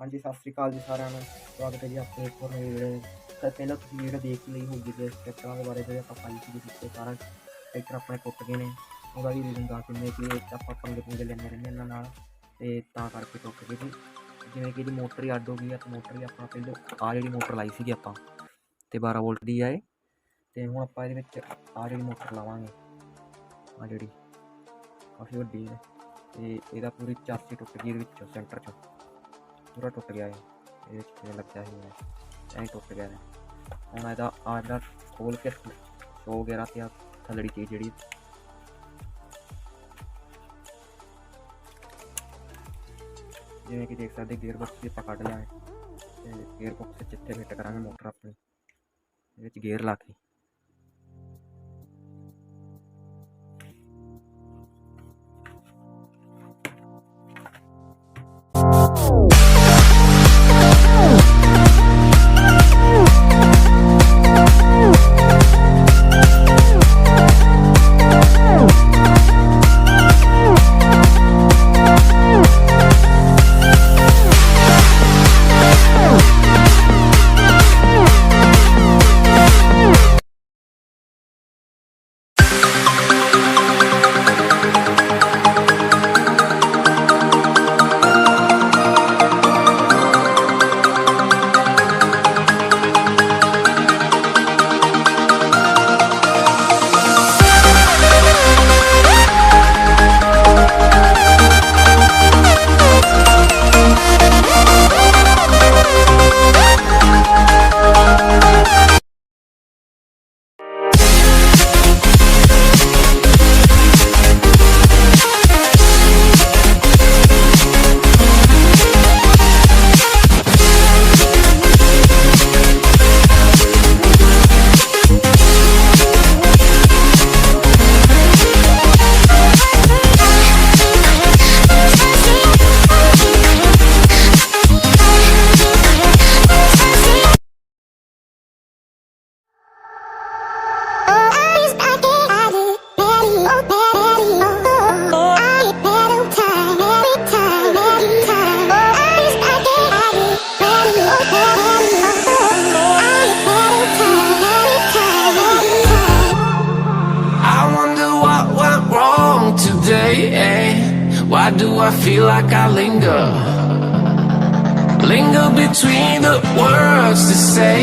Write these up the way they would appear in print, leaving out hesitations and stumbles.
हाँ जी, सत श्री अकाल जी सारिਆਂ ਨੂੰ। स्वागत है जी आपके एक और नई वीडियो। तो पहले तुम वीडियो देख ली होगी जो ट्रैक्टर के बारे में आप पाई सी पिछले सारा ट्रैक्टर अपने टुट गए हैं। ਉਹਦਾ ਵੀ ਰੀਜ਼ਨ ਦੱਸ ਦਿੰਦੇ ਕਿ ਆਪਾਂ ਪੰਗੇ ਪੁੰਗੇ ਲੈਂਦੇ ਰਹਿੰਦੇ ਇਹਨਾਂ ਨਾਲ ਅਤੇ ਤਾਂ ਕਰਕੇ ਟੁੱਟ ਗਈ ਸੀ। ਜਿਵੇਂ ਕਿ ਇਹਦੀ ਮੋਟਰ ਹੀ ਅੱਡ ਹੋ ਗਈ ਆ, ਅਤੇ ਮੋਟਰ ਹੀ ਆਪਣਾ ਪਹਿਲਾਂ ਆਹ ਜਿਹੜੀ ਮੋਟਰ ਲਾਈ ਸੀਗੀ ਆਪਾਂ ਅਤੇ 12 ਵੋਲਟ ਦੀ ਆ ਇਹ। ਅਤੇ ਹੁਣ ਆਪਾਂ ਇਹਦੇ ਵਿੱਚ ਆਹ ਜਿਹੜੀ ਮੋਟਰ ਲਾਵਾਂਗੇ, ਆਹ ਜਿਹੜੀ ਕਾਫੀ ਵੱਡੀ ਹੈ, ਅਤੇ ਇਹਦਾ ਪੂਰੀ ਚਾਸੀ ਟੁੱਟ ਗਈ ਇਹਦੇ ਵਿੱਚੋਂ ਸੈਂਟਰ 'ਚੋਂ ਪੂਰਾ ਟੁੱਟ ਗਿਆ। ਇਹ ਕਿਵੇਂ ਲੱਗਿਆ ਸੀ ਐਂ ਟੁੱਟ ਗਿਆ। ਹੁਣ ਇਹਦਾ ਆਹ ਜਿਹੜਾ ਖੋਲ੍ਹ ਕੇ ਸ਼ੋ ਵਗੈਰਾ ਅਤੇ ਆ ਥੱਲੜੀ ਚੀਜ਼ ਜਿਹੜੀ ਜਿਵੇਂ ਕਿ ਦੇਖ ਸਕਦੇ ਗੇਅਰ ਬਾਕਸ ਵੀ ਆਪਾਂ ਕੱਢ ਲਿਆ ਹੈ ਅਤੇ ਗੇਅਰ ਬਾਕਸ ਵਿੱਚ ਇੱਥੇ ਫਿੱਟ ਕਰਾਂਗੇ ਮੋਟਰ ਆਪਣੀ, ਇਹਦੇ ਵਿੱਚ ਗੇਅਰ ਲਾ ਕੇ। Why do I feel like I linger between the words to say?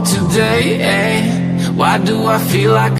wrong today? Why do I feel like